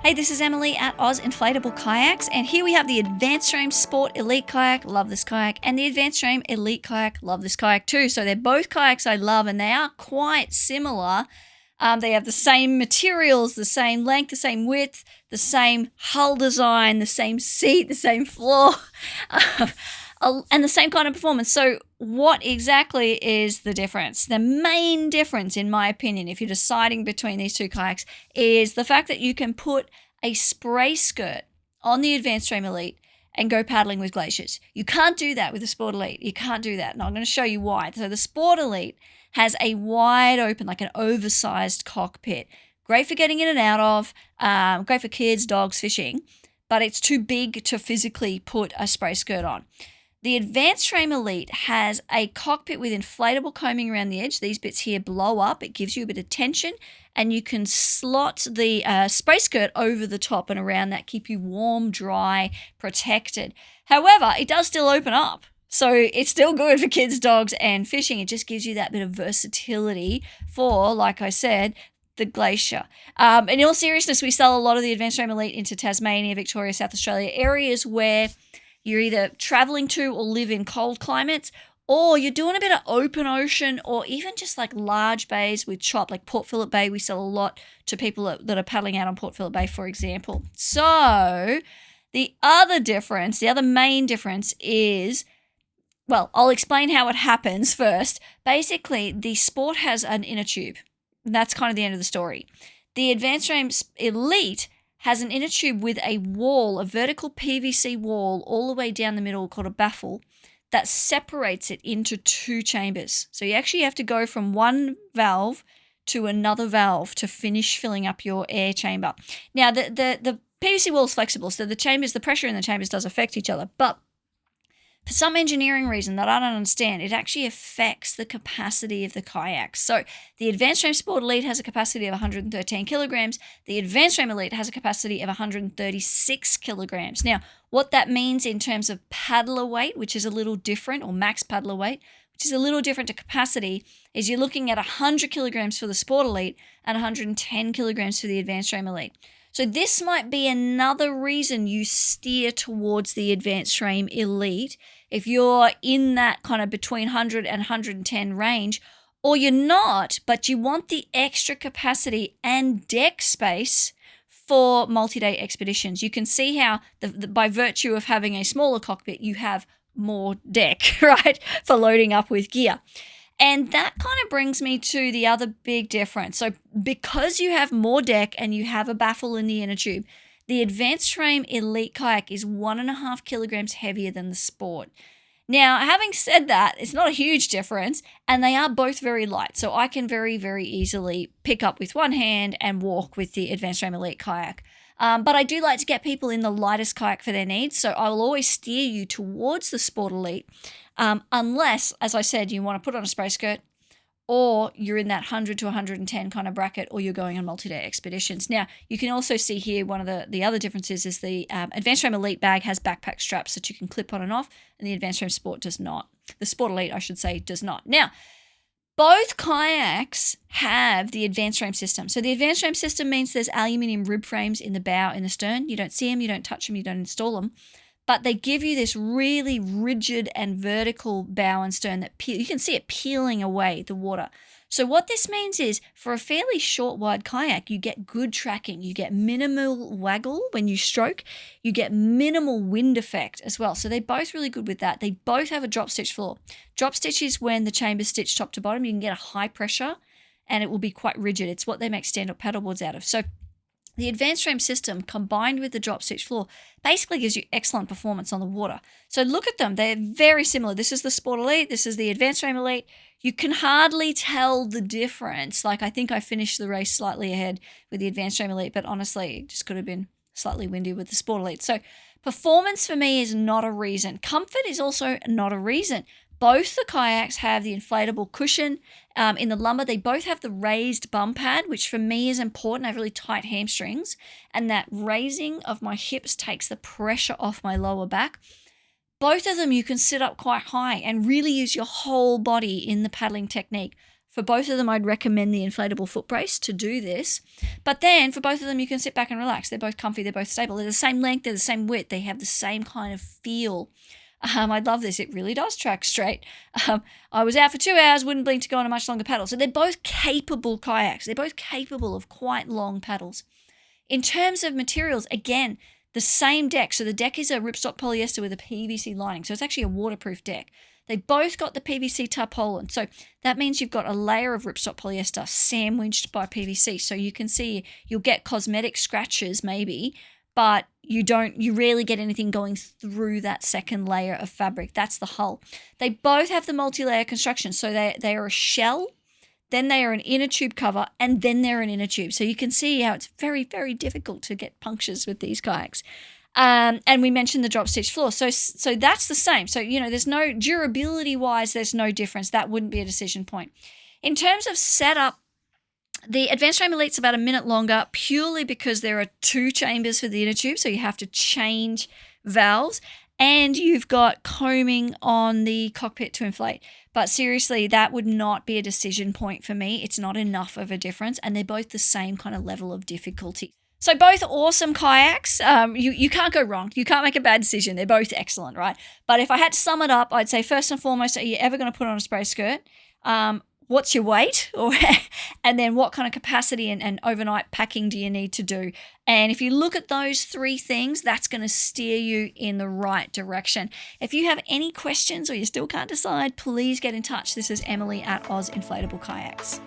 Hey, this is Emily at Inflatable Kayaks, and here we have the AdvancedFrame Sport Elite Kayak, love this kayak, and the AdvancedFrame Elite Kayak, love this kayak too. So they're both kayaks I love, and they are quite similar. They have the same materials, the same length, the same width, the same hull design, the same seat, the same floor, and the same kind of performance. So what exactly is the difference? The main difference, in my opinion, if you're deciding between these two kayaks, is the fact that you can put a spray skirt on the AdvancedFrame Elite and go paddling with glaciers. You can't do that with the Sport Elite. You can't do that. And I'm going to show you why. So the Sport Elite has a wide open, like an oversized cockpit. Great for getting in and out of, great for kids, dogs, fishing, but it's too big to physically put a spray skirt on. The AdvancedFrame Elite has a cockpit with inflatable coaming around the edge. These bits here blow up. It gives you a bit of tension, and you can slot the spray skirt over the top and around that, keep you warm, dry, protected. However, it does still open up. So it's still good for kids, dogs, and fishing. It just gives you that bit of versatility for, like I said, the glacier. In all seriousness, we sell a lot of the AdvancedFrame Elite into Tasmania, Victoria, South Australia, areas where you're either traveling to or live in cold climates, or you're doing a bit of open ocean, or even just like large bays with chop, like Port Phillip Bay. We sell a lot to people that are paddling out on Port Phillip Bay, for example. So the other main difference is, well, I'll explain how it happens first. Basically, the Sport has an inner tube. And that's kind of the end of the story. The AdvancedFrame Elite has an inner tube with a wall, a vertical PVC wall all the way down the middle called a baffle that separates it into two chambers. So you actually have to go from one valve to another valve to finish filling up your air chamber. Now, the PVC wall is flexible, so the pressure in the chambers does affect each other, but for some engineering reason that I don't understand, it actually affects the capacity of the kayaks. So the AdvancedFrame Sport Elite has a capacity of 113 kilograms. The AdvancedFrame Elite has a capacity of 136 kilograms. Now, what that means in terms of paddler weight, which is a little different, or max paddler weight, which is a little different to capacity, is you're looking at 100 kilograms for the Sport Elite and 110 kilograms for the AdvancedFrame Elite. So this might be another reason you steer towards the AdvancedFrame Elite if you're in that kind of between 100 and 110 range, or you're not, but you want the extra capacity and deck space for multi-day expeditions. You can see how by virtue of having a smaller cockpit, you have more deck, right, for loading up with gear. And that kind of brings me to the other big difference. So because you have more deck and you have a baffle in the inner tube, the AdvancedFrame Elite Kayak is 1.5 kilograms heavier than the Sport. Now, having said that, it's not a huge difference, and they are both very light. So I can very, very easily pick up with one hand and walk with the AdvancedFrame Elite Kayak. But I do like to get people in the lightest kayak for their needs, so I will always steer you towards the Sport Elite, unless, as I said, you want to put on a spray skirt, or you're in that 100 to 110 kind of bracket, or you're going on multi-day expeditions. Now, you can also see here one of the other differences is the AdvancedFrame Elite bag has backpack straps that you can clip on and off, and the AdvancedFrame Sport does not. The Sport Elite, I should say, does not. Now, both kayaks have the AdvancedFrame system. So the AdvancedFrame system means there's aluminium rib frames in the bow and the stern. You don't see them, you don't touch them, you don't install them. But they give you this really rigid and vertical bow and stern that you can see it peeling away the water. So what this means is for a fairly short, wide kayak, you get good tracking. You get minimal waggle when you stroke. You get minimal wind effect as well. So they're both really good with that. They both have a drop stitch floor. Drop stitch is when the chamber's stitched top to bottom. You can get a high pressure and it will be quite rigid. It's what they make stand-up paddleboards out of. So the AdvancedFrame system combined with the drop stitch floor basically gives you excellent performance on the water. So look at them. They're very similar. This is the Sport Elite. This is the AdvancedFrame Elite. You can hardly tell the difference. Like, I think I finished the race slightly ahead with the AdvancedFrame Elite, but honestly, it just could have been slightly windy with the Sport Elite. So performance for me is not a reason. Comfort is also not a reason. Both the kayaks have the inflatable cushion in the lumbar. They both have the raised bum pad, which for me is important. I have really tight hamstrings, and that raising of my hips takes the pressure off my lower back. Both of them you can sit up quite high and really use your whole body in the paddling technique. For both of them, I'd recommend the inflatable foot brace to do this. But then for both of them, you can sit back and relax. They're both comfy. They're both stable. They're the same length. They're the same width. They have the same kind of feel. I love this. It really does track straight. I was out for 2 hours, wouldn't blink to go on a much longer paddle. So they're both capable kayaks. They're both capable of quite long paddles. In terms of materials, again, the same deck. So the deck is a ripstop polyester with a PVC lining. So it's actually a waterproof deck. They both got the PVC tarpaulin. So that means you've got a layer of ripstop polyester sandwiched by PVC. So you can see you'll get cosmetic scratches maybe, but you rarely get anything going through that second layer of fabric. That's the hull. They both have the multi-layer construction. So they are a shell, then they are an inner tube cover, and then they're an inner tube. So you can see how it's very, very difficult to get punctures with these kayaks. And we mentioned the drop stitch floor. So that's the same. So, there's no durability wise, there's no difference. That wouldn't be a decision point. In terms of setup, the AdvancedFrame Elite's about a minute longer purely because there are 2 chambers for the inner tube. So you have to change valves, and you've got combing on the cockpit to inflate. But seriously, that would not be a decision point for me. It's not enough of a difference, and they're both the same kind of level of difficulty. So both awesome kayaks. You can't go wrong. You can't make a bad decision. They're both excellent, right? But if I had to sum it up, I'd say first and foremost, are you ever going to put on a spray skirt? What's your weight? And then what kind of capacity and overnight packing do you need to do? And if you look at those 3 things, that's going to steer you in the right direction. If you have any questions or you still can't decide, please get in touch. This is Emily at Oz Inflatable Kayaks.